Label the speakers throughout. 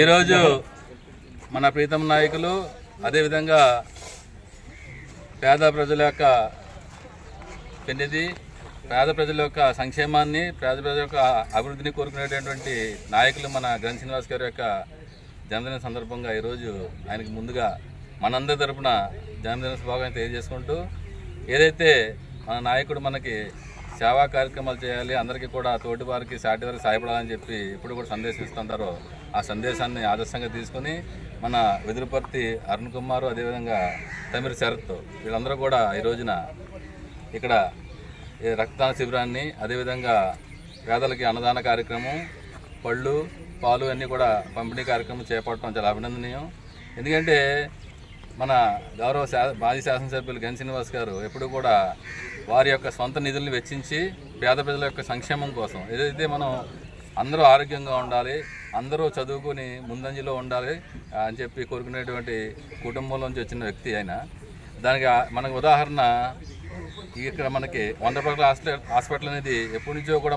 Speaker 1: ఈరోజు మన ప్రీతం నాయకులు అదేవిధంగా పేద ప్రజల యొక్క పెన్నిధి, పేద ప్రజల యొక్క సంక్షేమాన్ని, పేద ప్రజల యొక్క అభివృద్ధిని కోరుకునేటటువంటి నాయకులు మన గన్ శ్రీనివాస్ గారి యొక్క జన్మదిన సందర్భంగా ఈరోజు ఆయనకి ముందుగా మనందరి తరపున జన్మదిన శుభాకాంక్షలు తెలియజేసుకుంటూ, ఏదైతే మన నాయకుడు మనకి సేవా కార్యక్రమాలు చేయాలి, అందరికీ కూడా తోటి వారికి సాటి వారికి సహాయపడాలని చెప్పి ఇప్పుడు కూడా సందేశం ఇస్తుంటారో ఆ సందేశాన్ని ఆదర్శంగా తీసుకుని మన వెదురుపర్తి అరుణ్ కుమార్, అదేవిధంగా తమిళ శరత్ వీళ్ళందరూ కూడా ఈ రోజున ఇక్కడ రక్తదాన శిబిరాన్ని, అదేవిధంగా పేదలకి అన్నదాన కార్యక్రమం, పళ్ళు పాలు అన్నీ కూడా పంపిణీ కార్యక్రమం చేపట్టడం చాలా అభినందనీయం. ఎందుకంటే మన గౌరవ మాజీ శాసనసభ్యులు గన్ శ్రీనివాస్ గారు ఎప్పుడు కూడా వారి యొక్క సొంత నిధులను వెచ్చించి పేద ప్రజల యొక్క సంక్షేమం కోసం, ఏదైతే మనం అందరూ ఆరోగ్యంగా ఉండాలి, అందరూ చదువుకుని ముందంజలో ఉండాలి అని చెప్పి కోరుకునేటువంటి కుటుంబంలోంచి వచ్చిన వ్యక్తి ఆయన. దానికి మనకు ఉదాహరణ ఇక్కడ మనకి 100 పడకల హాస్పిటల్ అనేది ఎప్పటి నుంచో కూడా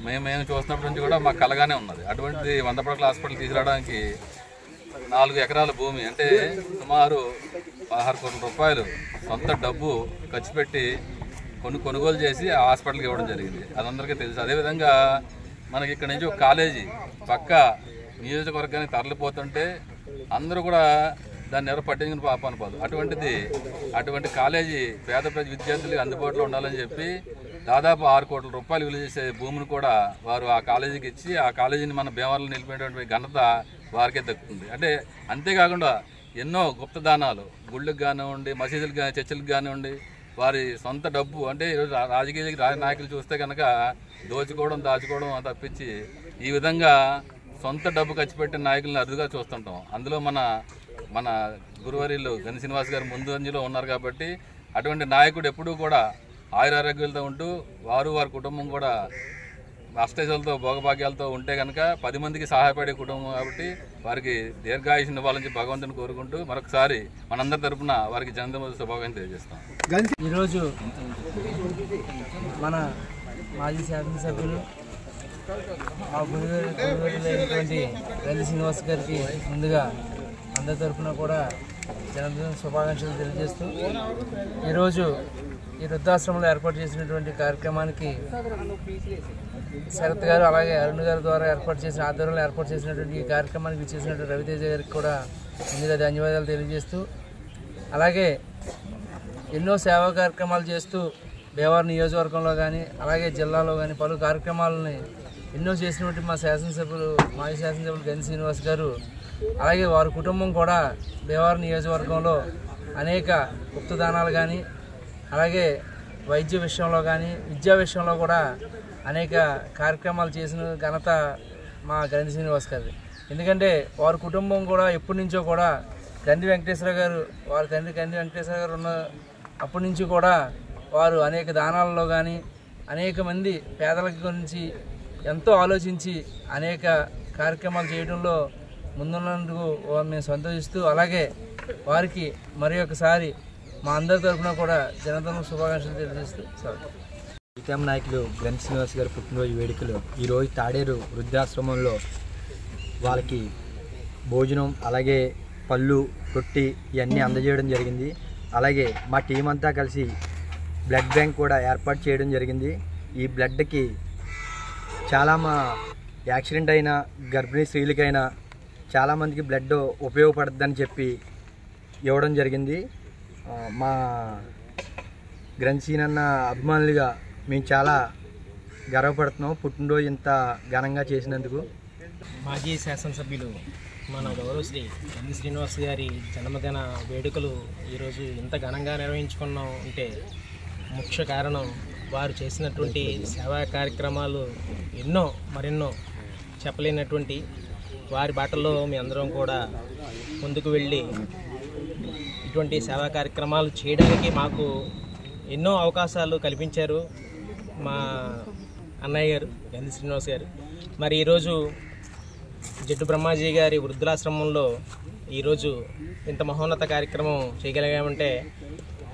Speaker 1: మేము చూసినప్పటి నుంచి కూడా మాకు కలగానే ఉన్నది. అటువంటిది 100 పడకల హాస్పిటల్ తీసుకురావడానికి 4 ఎకరాల భూమి అంటే సుమారు 16 కోట్ల రూపాయలు సొంత డబ్బు ఖర్చు పెట్టి కొనుగోలు చేసి ఆ హాస్పిటల్కి ఇవ్వడం జరిగింది. అదందరికీ తెలుసు. అదేవిధంగా మనకి ఇక్కడ నుంచి ఒక కాలేజీ పక్క నియోజకవర్గానికి తరలిపోతుంటే అందరూ కూడా దాన్ని ఎవరు పట్టించుకుని పాప అనుకోదు. అటువంటి కాలేజీ పేద విద్యార్థులకు అందుబాటులో ఉండాలని చెప్పి దాదాపు 6 కోట్ల రూపాయలు విలువ చేసే భూమిని కూడా వారు ఆ కాలేజీకి ఇచ్చి ఆ కాలేజీని మన భీమవరంలో నిలిపేటువంటి ఘనత వారికే దక్కుతుంది. అంటే అంతేకాకుండా ఎన్నో గుప్త దానాలు గుళ్ళకి కానివ్వండి, మసీదులకు కానీ, చర్చిలకు కానివ్వండి, వారి సొంత డబ్బు అంటే ఈరోజు రాజకీయ నాయకులు చూస్తే కనుక దాచుకోవడం తప్పించి ఈ విధంగా సొంత డబ్బు ఖర్చు పెట్టిన నాయకులను అరుదుగా చూస్తుంటాం. అందులో మన గురువర్యులు గన్ శ్రీనివాస్ గారు ముందంజలో ఉన్నారు కాబట్టి అటువంటి నాయకుడు ఎప్పుడూ కూడా ఆయురారోగ్యాలతో ఉంటూ వారి కుటుంబం కూడా అష్టైజలతో భోగభాగ్యాలతో ఉంటే కనుక 10 మందికి సహాయపడే కుటుంబం కాబట్టి వారికి దీర్ఘాయుష్ని ఇవ్వాలని భగవంతుని కోరుకుంటూ మరొకసారి మనందరి తరఫున వారికి జన్మదిన శుభాకాంక్షలు తెలియజేస్తాం.
Speaker 2: ఈరోజు మన మాజీ శాసనసభ్యులు మా గురువులైనటువంటి గన్ శ్రీనివాస్ గారికి ముందుగా అందరి తరఫున కూడా జన్మదిన శుభాకాంక్షలు తెలియజేస్తూ, ఈరోజు ఈ వృద్ధాశ్రమంలో ఏర్పాటు చేసినటువంటి కార్యక్రమానికి శరత్ గారు అలాగే అరుణ్ గారి ద్వారా ఆధ్వర్యంలో ఏర్పాటు చేసినటువంటి ఈ కార్యక్రమానికి ఇచ్చేసినటువంటి రవితేజ గారికి కూడా ముందుగా ధన్యవాదాలు తెలియజేస్తూ, అలాగే ఎన్నో సేవా కార్యక్రమాలు చేస్తూ భీమవరం నియోజకవర్గంలో కానీ అలాగే జిల్లాలో కానీ పలు కార్యక్రమాలని ఎన్నో చేసినటువంటి మా మాజీ శాసనసభ్యులు గన్ శ్రీనివాస్ గారు అలాగే వారి కుటుంబం కూడా భీమవరం నియోజకవర్గంలో అనేక గుప్తదానాలు కానీ అలాగే వైద్య విషయంలో కానీ విద్యా విషయంలో కూడా అనేక కార్యక్రమాలు చేసిన ఘనత మా గన్ శ్రీనివాస్ గారు. ఎందుకంటే వారి కుటుంబం కూడా ఎప్పటి నుంచో కూడా గండి వెంకటేశ్వర గారు వారి తండ్రి గండి వెంకటేశ్వర గారు ఉన్న అప్పటి నుంచి కూడా వారు అనేక దానాలలో కానీ అనేక మంది పేదల గురించి ఎంతో ఆలోచించి అనేక కార్యక్రమాలు చేయడంలో ముందున్నందుకు మేము సంతోషిస్తూ, అలాగే వారికి మరి ఒకసారి మా అందరి తరఫున కూడా జనతను శుభాకాంక్షలు తెలియజేస్తూ
Speaker 3: ప్రీతం నాయకులు గన్ శ్రీనివాస్ గారి పుట్టినరోజు వేడుకలు ఈరోజు తాడేరు వృద్ధాశ్రమంలో వాళ్ళకి భోజనం అలాగే పళ్ళు రొట్టి ఇవన్నీ అందజేయడం జరిగింది. అలాగే మా టీం అంతా కలిసి బ్లడ్ బ్యాంక్ కూడా ఏర్పాటు చేయడం జరిగింది. ఈ బ్లడ్కి చాలా మా యాక్సిడెంట్ అయిన గర్భిణీ స్త్రీలకైనా చాలామందికి బ్లడ్ ఉపయోగపడుతుందని చెప్పి ఇవ్వడం జరిగింది. మా గన్ శ్రీనన్న అభిమానులుగా మేము చాలా గర్వపడుతున్నాం పుట్టినరోజు ఇంత ఘనంగా చేసినందుకు.
Speaker 4: మాజీ శాసనసభ్యులు మన గౌరవశ్రీ గన్ శ్రీనివాస్ గారి జన్మదిన వేడుకలు ఈరోజు ఇంత ఘనంగా నిర్వహించుకున్నాం అంటే ముఖ్య కారణం వారు చేసినటువంటి సేవా కార్యక్రమాలు మరెన్నో చెప్పలేనటువంటి వారి బాటల్లో మీ అందరం కూడా ముందుకు వెళ్ళి ఇటువంటి సేవా కార్యక్రమాలు చేయడానికి మాకు ఎన్నో అవకాశాలు కల్పించారు మా అన్నయ్య గారు గన్ శ్రీనివాస్ గారు. మరి ఈరోజు జట్టు బ్రహ్మాజీ గారి వృద్ధాశ్రమంలో ఈరోజు ఇంత మహోన్నత కార్యక్రమం చేయగలిగామంటే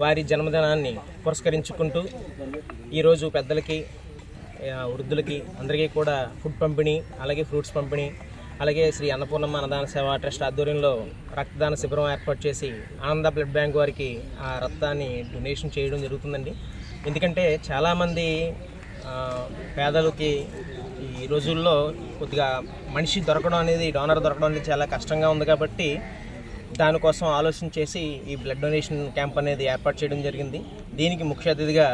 Speaker 4: వారి జన్మదినాన్ని పురస్కరించుకుంటూ ఈరోజు పెద్దలకి వృద్ధులకి అందరికీ కూడా ఫుడ్ పంపిణీ అలాగే ఫ్రూట్స్ పంపిణీ అలాగే శ్రీ అన్నపూర్ణమ్మ అన్నదాన సేవా ట్రస్ట్ ఆధ్వర్యంలో రక్తదాన శిబిరం ఏర్పాటు చేసి ఆనంద బ్లడ్ బ్యాంక్ వారికి ఆ రక్తాన్ని డొనేషన్ చేయడం జరుగుతుందండి. ఎందుకంటే చాలామంది పేదలకి ఈ రోజుల్లో కొద్దిగా మనిషి దొరకడం అనేది, డోనర్ దొరకడం అనేది చాలా కష్టంగా ఉంది. కాబట్టి దానికోసం ఆలోచన చేసి ఈ బ్లడ్ డొనేషన్ క్యాంప్ అనేది ఏర్పాటు చేయడం జరిగింది. దీనికి ముఖ్య అతిథిగా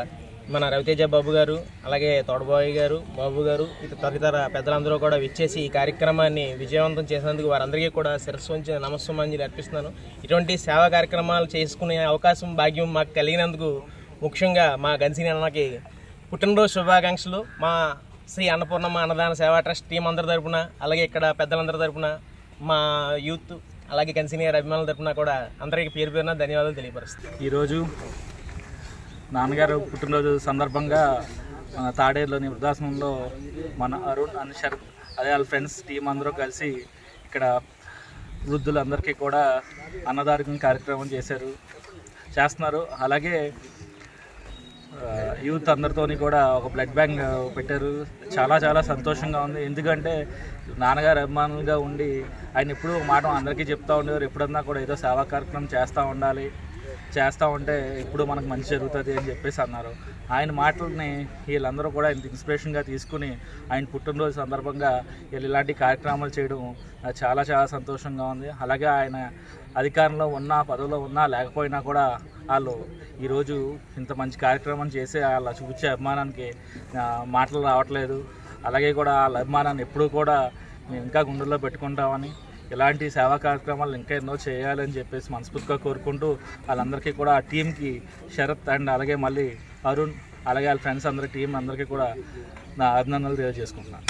Speaker 4: మన రవితేజ బాబు గారు, అలాగే తోడబాయి గారు, బాబు గారు, తదితర పెద్దలందరూ కూడా విచ్చేసి ఈ కార్యక్రమాన్ని విజయవంతం చేసినందుకు వారందరికీ కూడా శిరస్సు వంచి నమస్సుమాంజలి అర్పిస్తున్నాను. ఇటువంటి సేవా కార్యక్రమాలు చేసుకునే అవకాశం, భాగ్యం మాకు కలిగినందుకు ముఖ్యంగా మా గన్సిని అన్నకి పుట్టినరోజు శుభాకాంక్షలు. మా శ్రీ అన్నపూర్ణమ్మ అన్నదాన సేవా ట్రస్ట్ టీం అందరి తరపున, అలాగే ఇక్కడ పెద్దలందరి తరపున, మా యూత్ అలాగే కన్సీనియర్ అభిమానుల తరపున కూడా అందరికీ పేరు పేరున ధన్యవాదాలు తెలియపరుస్తాను.
Speaker 5: ఈరోజు నాన్నగారు పుట్టినరోజు సందర్భంగా మన తాడేరులోని వృద్ధాశ్రమంలో మన అరుణ్ అన్షర్ అదే వాళ్ళ ఫ్రెండ్స్ టీం అందరూ కలిసి ఇక్కడ వృద్ధులందరికీ కూడా అన్నదాన కార్యక్రమం చేస్తున్నారు. అలాగే యూత్ అందరితోని కూడా ఒక బ్లడ్ బ్యాంక్ పెట్టారు. చాలా చాలా సంతోషంగా ఉంది. ఎందుకంటే నాన్నగారు అభిమానులుగా ఉండి ఆయన ఎప్పుడూ ఒక మాట అందరికీ చెప్తూ ఉండేవారు, ఎప్పుడన్నా కూడా ఏదో సేవా కార్యక్రమం చేస్తూ ఉంటే ఎప్పుడు మనకు మంచి జరుగుతుంది అని చెప్పేసి అన్నారు. ఆయన మాటలని వీళ్ళందరూ కూడా ఇంత ఇన్స్పిరేషన్గా తీసుకుని ఆయన పుట్టినరోజు సందర్భంగా వీళ్ళు ఇలాంటి కార్యక్రమాలు చేయడం చాలా చాలా సంతోషంగా ఉంది. అలాగే ఆయన అధికారంలో ఉన్నా, పదవిలో ఉన్నా లేకపోయినా కూడా వాళ్ళు ఈరోజు ఇంత మంచి కార్యక్రమం చేసి వాళ్ళ చూపించే అభిమానానికి మాటలు రావట్లేదు. అలాగే కూడా వాళ్ళ అభిమానాన్ని ఎప్పుడూ కూడా మేము ఇంకా గుండెల్లో పెట్టుకుంటామని, ఇలాంటి సేవా కార్యక్రమాలు ఇంకా ఎన్నో చేయాలని చెప్పేసి మనస్ఫూర్తిగా కోరుకుంటూ వాళ్ళందరికీ కూడా ఆ టీంకి శరత్ అండ్ అలాగే మళ్ళీ అరుణ్ అలాగే వాళ్ళ ఫ్రెండ్స్ అందరి టీం అందరికీ కూడా నా అభినందనలు తెలియజేసుకుంటున్నాను.